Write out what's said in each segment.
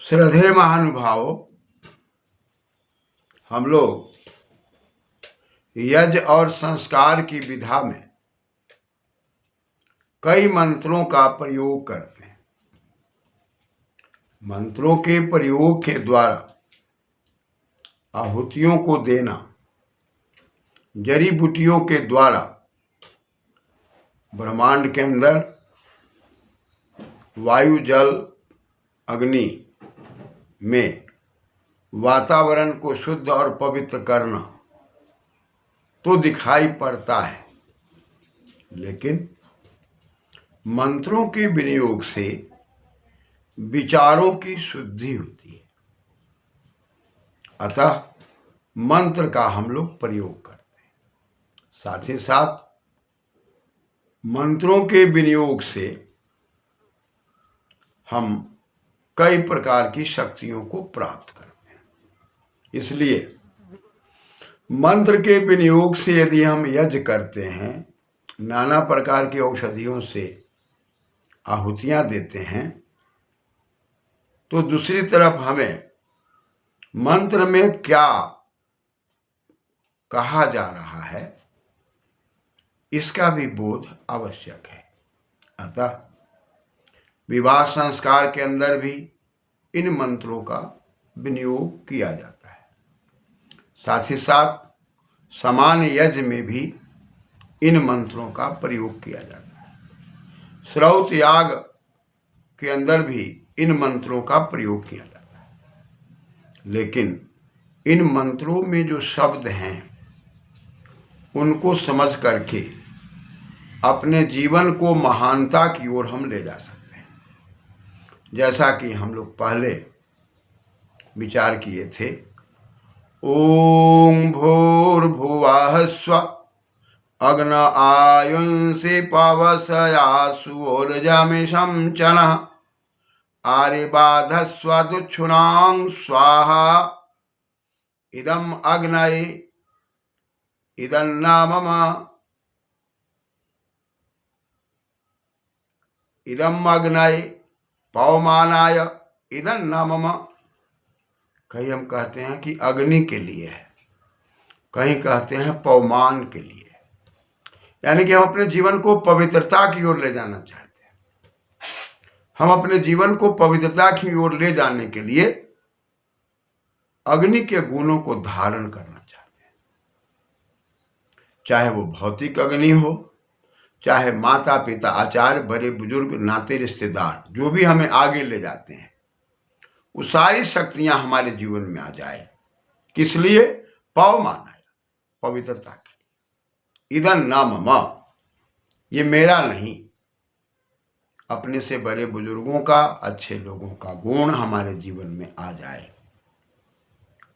श्रद्धेय महानुभावों, हम लोग यज्ञ और संस्कार की विधा में कई मंत्रों का प्रयोग करते हैं। मंत्रों के प्रयोग के द्वारा आहुतियों को देना, जड़ी बूटियों के द्वारा ब्रह्मांड के अंदर वायु, जल, अग्नि में वातावरण को शुद्ध और पवित्र करना तो दिखाई पड़ता है, लेकिन मंत्रों के विनियोग से विचारों की शुद्धि होती है। अतः मंत्र का हम लोग प्रयोग करते हैं। साथ ही साथ मंत्रों के विनियोग से हम कई प्रकार की शक्तियों को प्राप्त करते हैं। इसलिए मंत्र के विनियोग से यदि हम यज्ञ करते हैं, नाना प्रकार की औषधियों से आहुतियां देते हैं, तो दूसरी तरफ हमें मंत्र में क्या कहा जा रहा है इसका भी बोध आवश्यक है। अतः विवाह संस्कार के अंदर भी इन मंत्रों का विनियोग किया जाता है। साथ ही साथ समान यज्ञ में भी इन मंत्रों का प्रयोग किया जाता है। श्रौत याग के अंदर भी इन मंत्रों का प्रयोग किया जाता है, लेकिन इन मंत्रों में जो शब्द हैं उनको समझ करके अपने जीवन को महानता की ओर हम ले जा सकते हैं। जैसा कि हम लोग पहले विचार किए थे, ओम भूर्भुवः स्वः अग्न आयुंसि पवसया सूर्यमिषं चनः आरिबाधस्व दुच्छुनां स्वाहा इदम् अग्नये इदन्ना मम इदम् अग्नये पवमानाय इदन्ना मम। कहीं हम कहते हैं कि अग्नि के लिए है, कहीं कहते हैं पवमान के लिए, यानी कि हम अपने जीवन को पवित्रता की ओर ले जाना चाहते हैं। हम अपने जीवन को पवित्रता की ओर ले जाने के लिए अग्नि के गुणों को धारण करना चाहते हैं। चाहे वो भौतिक अग्नि हो, चाहे माता पिता, आचार्य, बड़े बुजुर्ग, नाते रिश्तेदार जो भी हमें आगे ले जाते हैं, वो सारी शक्तियां हमारे जीवन में आ जाए। किस लिए? पवमान है, पवित्रता के लिए। इदं न मम, ये मेरा नहीं, अपने से बड़े बुजुर्गों का, अच्छे लोगों का गुण हमारे जीवन में आ जाए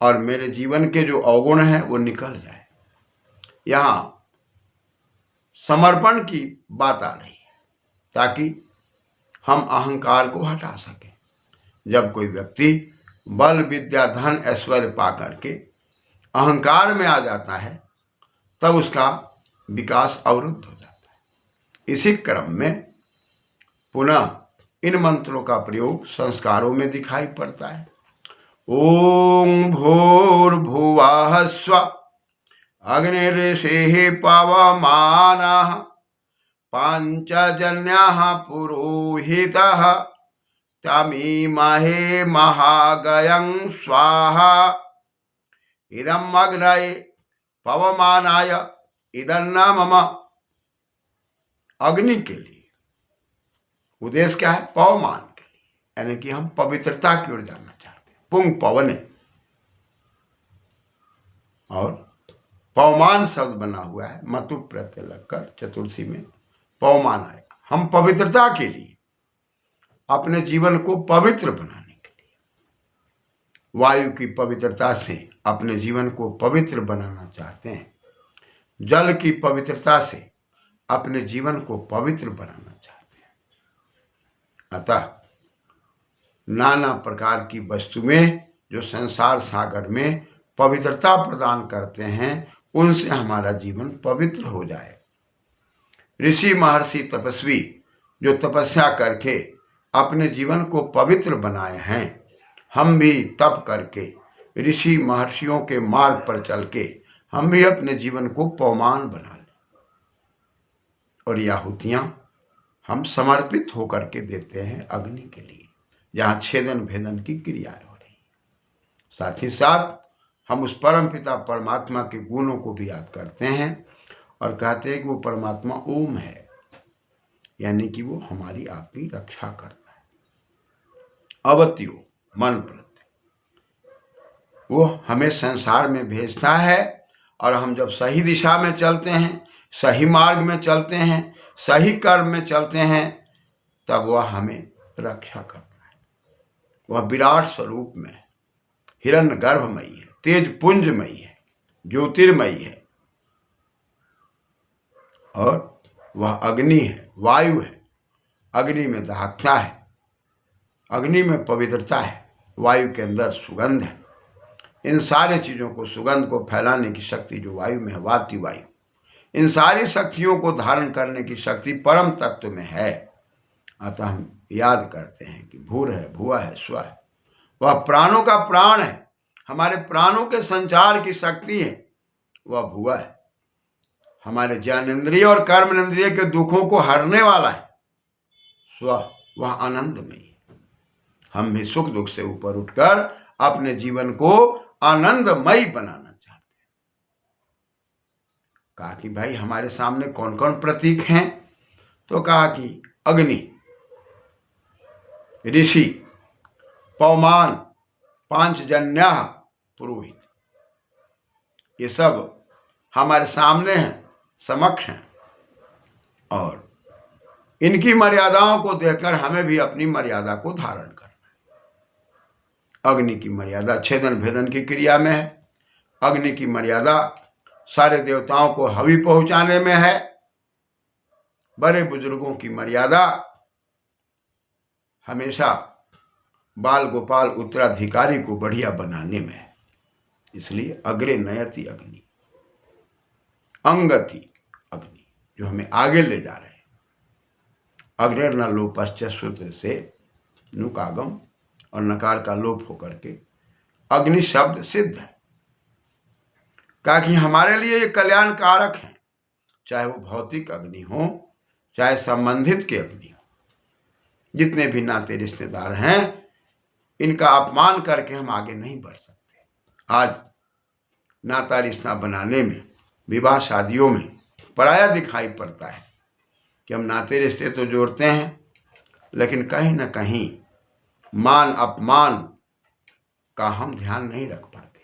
और मेरे जीवन के जो अवगुण हैं वो निकल जाए। यहाँ समर्पण की बात आ रही है ताकि हम अहंकार को हटा सकें। जब कोई व्यक्ति बल, विद्या, धन, ऐश्वर्य पा करके अहंकार में आ जाता है, तब उसका विकास अवरुद्ध हो जाता है। इसी क्रम में पुनः इन मंत्रों का प्रयोग संस्कारों में दिखाई पड़ता है। ओम भूर्भुवः स्वः अग्निर्षिः पवमानः पांचजन्यः पुरोहितः तमीमहे महागयं स्वाहा इदम् अग्नये पवमानाय इदन्ना मम। अग्नि के लिए उद्देश्य क्या है? पवमान के लिए, यानी कि हम पवित्रता की ओर जाना चाहते हैं। पुंग पवने, और पवमान शब्द बना हुआ है, मतु प्रत्यय लगकर चतुर्थी में पवमान आएगा। हम पवित्रता के लिए, अपने जीवन को पवित्र बनाने के लिए, वायु की पवित्रता से अपने जीवन को पवित्र बनाना चाहते हैं, जल की पवित्रता से अपने जीवन को पवित्र बनाना चाहते हैं। अतः नाना प्रकार की वस्तुएं जो संसार सागर में पवित्रता प्रदान करते हैं, उनसे हमारा जीवन पवित्र हो जाए। ऋषि, महर्षि, तपस्वी जो तपस्या करके अपने जीवन को पवित्र बनाए हैं, हम भी तप करके ऋषि महर्षियों के मार्ग पर चल के हम भी अपने जीवन को पवमान बना लें। और ये आहुतियां हम समर्पित होकर के देते हैं अग्नि के लिए, जहां छेदन भेदन की क्रियाएं हो रही। साथ ही साथ हम उस परम पिता परमात्मा के गुणों को भी याद करते हैं और कहते हैं कि वो परमात्मा ओम है, यानी कि वो हमारी आपकी रक्षा करता है। अवत्यो मन प्रति, वो हमें संसार में भेजता है और हम जब सही दिशा में चलते हैं, सही मार्ग में चलते हैं, सही कर्म में चलते हैं, तब वह हमें रक्षा करता है। वह विराट स्वरूप में हिरण्य गर्भमयी है, तेज पुंजमयी है, ज्योतिर्मयी है, और वह अग्नि है, वायु है। अग्नि में दाहकता है, अग्नि में पवित्रता है, वायु के अंदर सुगंध है। इन सारी चीज़ों को, सुगंध को फैलाने की शक्ति जो वायु में है, वाति वायु, इन सारी शक्तियों को धारण करने की शक्ति परम तत्व में है। अतः हम याद करते हैं कि भूर है, भुआ है, स्व है, वह प्राणों का प्राण है, हमारे प्राणों के संचार की शक्ति है। वह भुआ है, हमारे ज्ञानेंद्रिय और कर्मेंद्रिय के दुखों को हरने वाला है। स्व, वह आनंदमयी है। हम भी सुख दुख से ऊपर उठकर अपने जीवन को आनंदमयी बनाना चाहते हैं। कहा कि भाई हमारे सामने कौन कौन प्रतीक हैं, तो कहा कि अग्नि, ऋषि, पवमान, पांचजन्य, पुरोहित, ये सब हमारे सामने हैं, समक्ष हैं, और इनकी मर्यादाओं को देखकर हमें भी अपनी मर्यादा को धारण करना है। अग्नि की मर्यादा छेदन भेदन की क्रिया में है। अग्नि की मर्यादा सारे देवताओं को हवि पहुंचाने में है। बड़े बुजुर्गों की मर्यादा हमेशा बाल गोपाल उत्तराधिकारी को बढ़िया बनाने में है। इसलिए अग्रे नयति अग्नि, अंगति अग्नि, जो हमें आगे ले जा रहे हैं। अग्रे न लोप पश्चात सूत्र से नुकागम और नकार का लोप होकर के अग्नि शब्द सिद्ध है। कहा कि हमारे लिए ये कल्याण कारक है, चाहे वो भौतिक अग्नि हो, चाहे संबंधित के अग्नि हो। जितने भी नाते रिश्तेदार हैं, इनका अपमान करके हम आगे नहीं बढ़ सकते। आज नाता रिश्ता बनाने में, विवाह शादियों में पराया दिखाई पड़ता है कि हम नाते रिश्ते तो जोड़ते हैं, लेकिन कहीं ना कहीं मान अपमान का हम ध्यान नहीं रख पाते।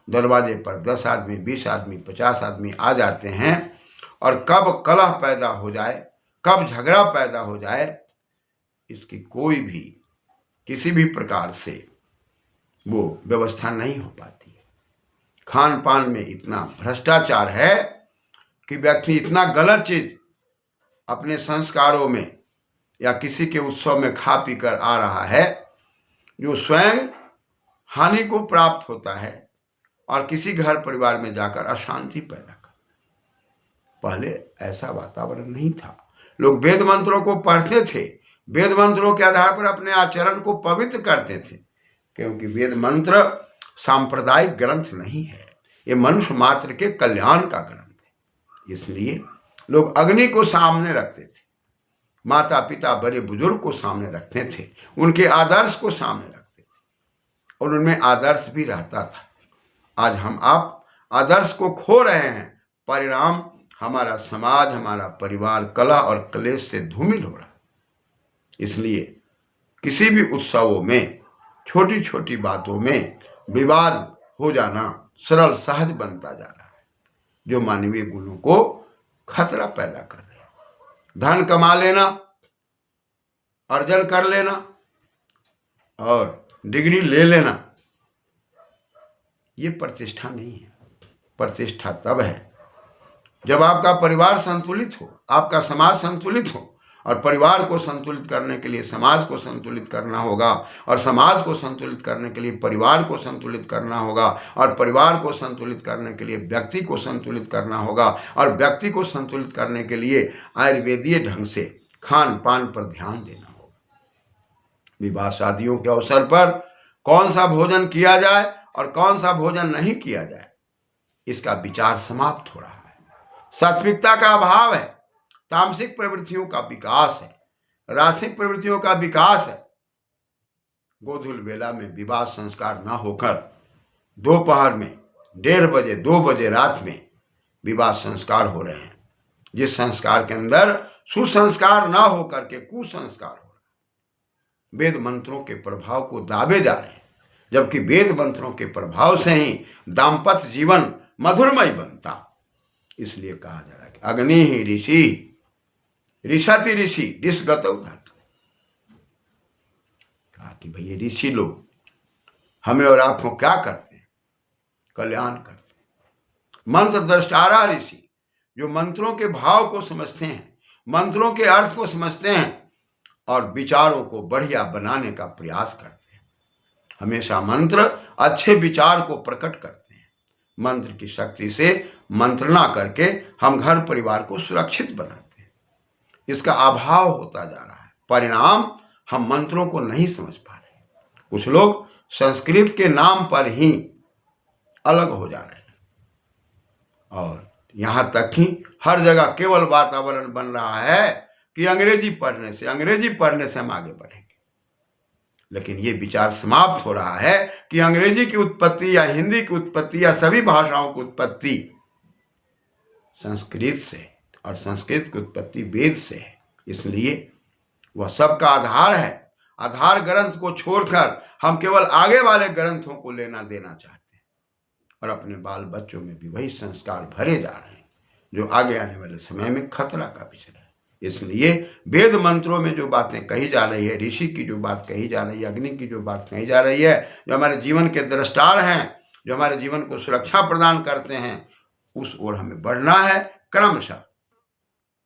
दरवाजे पर 10 आदमी, 20 आदमी, 50 आदमी आ जाते हैं, और कब कलह पैदा हो जाए, कब झगड़ा पैदा हो जाए, इसकी कोई भी किसी भी प्रकार से वो व्यवस्था नहीं हो पाती है। खान पान में इतना भ्रष्टाचार है कि व्यक्ति इतना गलत चीज अपने संस्कारों में या किसी के उत्सव में खा पी कर आ रहा है, जो स्वयं हानि को प्राप्त होता है और किसी घर परिवार में जाकर अशांति पैदा कर। पहले ऐसा वातावरण नहीं था। लोग वेद मंत्रों को पढ़ते थे, वेद मंत्रों के आधार पर अपने आचरण को पवित्र करते थे, क्योंकि वेद मंत्र सांप्रदायिक ग्रंथ नहीं है, ये मनुष्य मात्र के कल्याण का ग्रंथ है। इसलिए लोग अग्नि को सामने रखते थे, माता पिता बड़े बुजुर्ग को सामने रखते थे, उनके आदर्श को सामने रखते थे, और उनमें आदर्श भी रहता था। आज हम आप आदर्श को खो रहे हैं, परिणाम हमारा समाज, हमारा परिवार कलह और क्लेश से धूमिल हो रहा है। इसलिए किसी भी उत्सवों में छोटी छोटी बातों में विवाद हो जाना सरल सहज बनता जा रहा है, जो मानवीय गुणों को खतरा पैदा कर रहे हैं। धन कमा लेना, अर्जन कर लेना और डिग्री ले लेना, ये प्रतिष्ठा नहीं है। प्रतिष्ठा तब है जब आपका परिवार संतुलित हो, आपका समाज संतुलित हो, और परिवार को संतुलित करने के लिए समाज को संतुलित करना होगा, और समाज को संतुलित करने के लिए परिवार को संतुलित करना होगा, और परिवार को संतुलित करने के लिए व्यक्ति को संतुलित करना होगा, और व्यक्ति को संतुलित करने के लिए आयुर्वेदीय ढंग से खान पान पर ध्यान देना होगा। विवाह शादियों के अवसर पर कौन सा भोजन किया जाए और कौन सा भोजन नहीं किया जाए, इसका विचार समाप्त हो रहा है। सात्विकता का अभाव है, तामसिक प्रवृत्तियों का विकास है, रासिक प्रवृत्तियों का विकास है। गोधूल बेला में विवाह संस्कार ना होकर दोपहर में 1:30 बजे 2 बजे रात में विवाह संस्कार हो रहे हैं, जिस संस्कार के अंदर सुसंस्कार ना होकर के कुसंस्कार हो रहे हैं। वेद मंत्रों के प्रभाव को दाबे जा रहे हैं, जबकि वेद मंत्रों के प्रभाव से ही दाम्पत्य जीवन मधुरमय बनता। इसलिए कहा जा रहा है कि अग्नि ही ऋषि ऋषति ऋषि ऋषगतौ धातु। कहा कि भाई ये ऋषि लोग हमें और आपको क्या करते हैं? कल्याण करते हैं। मंत्र द्रष्टारा ऋषि, जो मंत्रों के भाव को समझते हैं, मंत्रों के अर्थ को समझते हैं और विचारों को बढ़िया बनाने का प्रयास करते हैं। हमेशा मंत्र अच्छे विचार को प्रकट करते हैं। मंत्र की शक्ति से मंत्रणा करके हम घर परिवार को सुरक्षित बनाते हैं। इसका अभाव होता जा रहा है। परिणाम, हम मंत्रों को नहीं समझ पा रहे। कुछ लोग संस्कृत के नाम पर ही अलग हो जा रहे हैं और यहां तक कि हर जगह केवल वातावरण बन रहा है कि अंग्रेजी पढ़ने से हम आगे बढ़ेंगे। लेकिन ये विचार समाप्त हो रहा है कि अंग्रेजी की उत्पत्ति या हिंदी की उत्पत्ति या सभी भाषाओं की उत्पत्ति संस्कृत से और संस्कृत की उत्पत्ति वेद से है। इसलिए वह सबका आधार है। आधार ग्रंथ को छोड़कर हम केवल आगे वाले ग्रंथों को लेना देना चाहते हैं और अपने बाल बच्चों में भी वही संस्कार भरे जा रहे हैं जो आगे आने वाले समय में खतरा का विषय है। इसलिए वेद मंत्रों में जो बातें कही जा रही है, ऋषि की जो बात कही जा रही है, अग्नि की जो बात कही जा रही है, जो हमारे जीवन के दृष्टार हैं, जो हमारे जीवन को सुरक्षा प्रदान करते हैं, उस ओर हमें बढ़ना है क्रमशः।